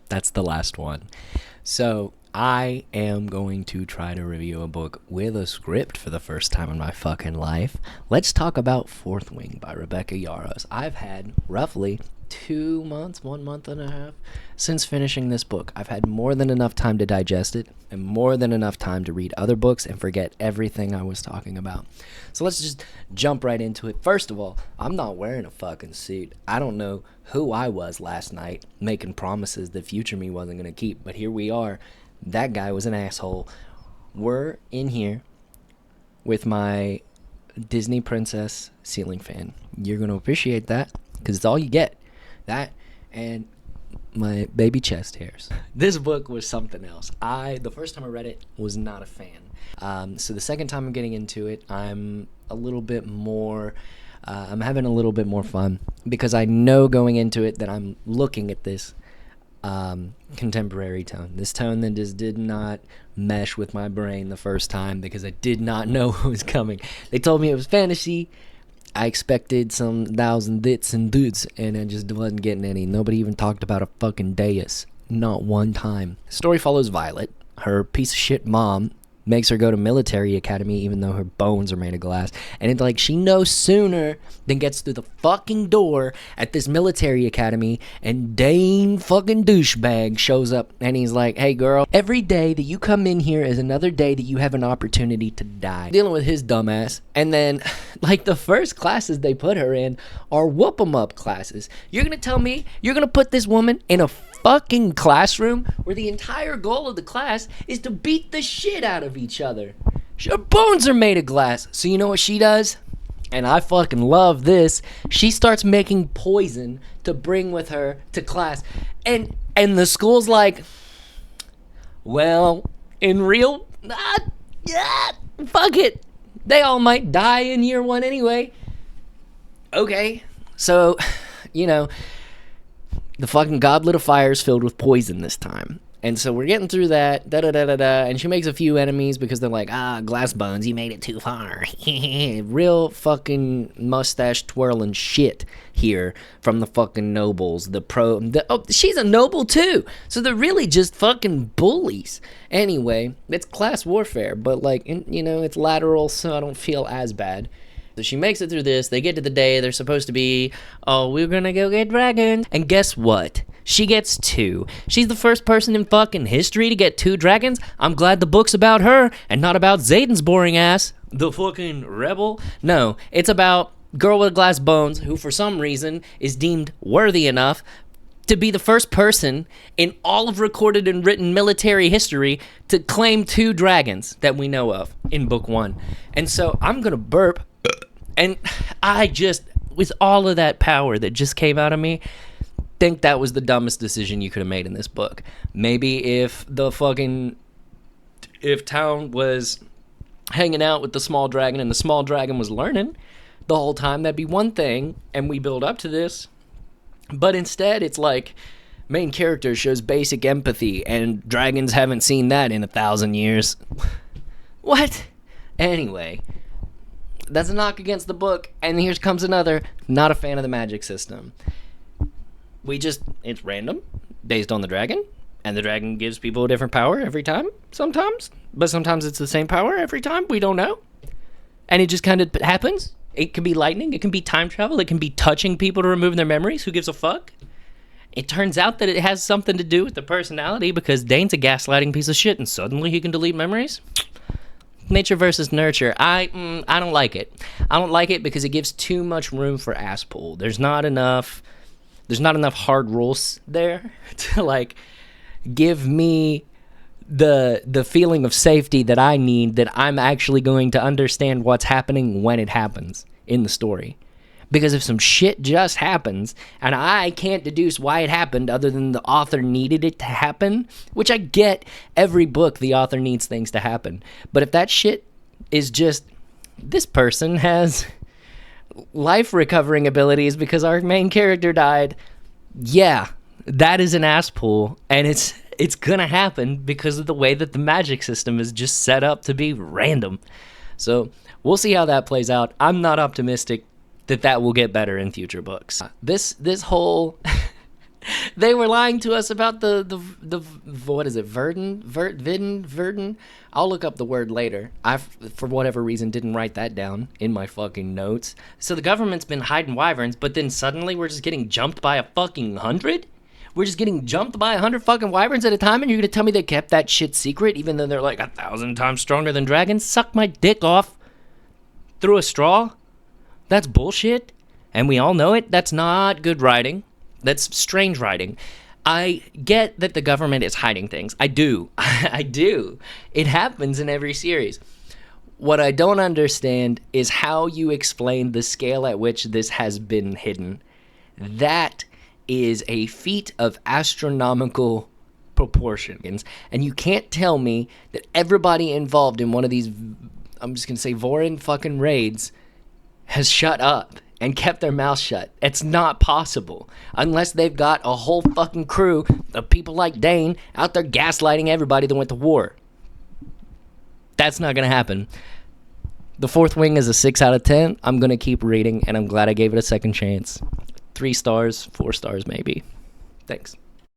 That's the last one. So I am going to try to review a book with a script for the first time in my fucking life. Let's talk about Fourth Wing by Rebecca Yarros. I've had roughly 2 months, 1.5 months since finishing this book. I've had more than enough time to digest it and more than enough time to read other books and forget everything I was talking about. So let's just jump right into it. First of all, I'm not wearing a fucking suit. I don't know who I was last night making promises that future me wasn't going to keep, but here we are. That guy was an asshole. We're in here with my Disney princess ceiling fan. You're going to appreciate that because it's all you get. That and my baby chest hairs. This book was something else. The first time I read it, was not a fan. So the second time I'm getting into it, I'm a little bit more, I'm having a little bit more fun because I know going into it that I'm looking at this contemporary tone. This tone that just did not mesh with my brain the first time because I did not know what was coming. They told me it was fantasy. I expected some thousand dits and dudes, and I just wasn't getting any. Nobody even talked about a fucking dais. Not one time. The story follows Violet. Her piece of shit mom makes her go to military academy even though her bones are made of glass. And it's like she no sooner than gets through the fucking door at this military academy and Dain fucking douchebag shows up and he's like, hey girl, every day that you come in here is another day that you have an opportunity to die. Dealing with his dumbass. And then like the first classes they put her in are whoop 'em up classes. You're gonna tell me you're gonna put this woman in a fucking classroom where the entire goal of the class is to beat the shit out of each other. Her bones are made of glass. So you know what she does? And I fucking love this. She starts making poison to bring with her to class. And the school's like, well, in real, fuck it. They all might die in year one anyway. Okay. So, you know, the fucking goblet of fire is filled with poison this time. And so we're getting through that, da-da-da-da-da, and she makes a few enemies because they're like, glass bones, you made it too far. Real fucking mustache twirling shit here from the fucking nobles. She's a noble too, so they're really just fucking bullies. Anyway, it's class warfare, but like, it's lateral, so I don't feel as bad. So she makes it through this. They get to the day they're supposed to be, we're gonna go get dragons. And guess what? She gets 2. She's the first person in fucking history to get 2 dragons. I'm glad the book's about her and not about Zayden's boring ass. The fucking rebel. No, it's about girl with glass bones who for some reason is deemed worthy enough to be the first person in all of recorded and written military history to claim 2 dragons that we know of in book 1. And so I'm gonna burp. And I just, with all of that power that just came out of me, think that was the dumbest decision you could have made in this book. Maybe if Town was hanging out with the small dragon and the small dragon was learning the whole time, that'd be one thing, and we build up to this. But instead, it's like, main character shows basic empathy, and dragons haven't seen that in 1,000 years. What? Anyway, that's a knock against the book, and here comes another. Not a fan of the magic system. It's random, based on the dragon, and the dragon gives people a different power every time, sometimes, but sometimes it's the same power every time, we don't know. And it just kind of happens. It can be lightning, it can be time travel, it can be touching people to remove their memories, who gives a fuck? It turns out that it has something to do with the personality, because Dane's a gaslighting piece of shit, and suddenly he can delete memories? Nature versus nurture. I don't like it. I don't like it because it gives too much room for ass pull. There's not enough hard rules there to like give me the feeling of safety that I need, that I'm actually going to understand what's happening when it happens in the story. Because if some shit just happens and I can't deduce why it happened other than the author needed it to happen, which I get, every book the author needs things to happen. But if that shit is just, this person has life recovering abilities because our main character died, yeah, that is an ass pull, and it's gonna happen because of the way that the magic system is just set up to be random. So we'll see how that plays out. I'm not optimistic that will get better in future books. This whole They were lying to us about the what is it, Verdun. I'll look up the word later. I, for whatever reason, didn't write that down in my fucking notes. So the government's been hiding wyverns, but then suddenly we're just getting jumped by a fucking 100? We're just getting jumped by 100 fucking wyverns at a time, and you're gonna tell me they kept that shit secret, even though they're like 1,000 times stronger than dragons? Suck my dick off through a straw? That's bullshit, and we all know it. That's not good writing. That's strange writing. I get that the government is hiding things. I do. I do. It happens in every series. What I don't understand is how you explain the scale at which this has been hidden. That is a feat of astronomical proportions. And you can't tell me that everybody involved in one of these, I'm just going to say, Vorin fucking raids has shut up and kept their mouth shut. It's not possible. Unless they've got a whole fucking crew of people like Dain out there gaslighting everybody that went to war. That's not going to happen. The Fourth Wing is a 6 out of 10. I'm going to keep reading, and I'm glad I gave it a second chance. 3 stars, 4 stars maybe. Thanks.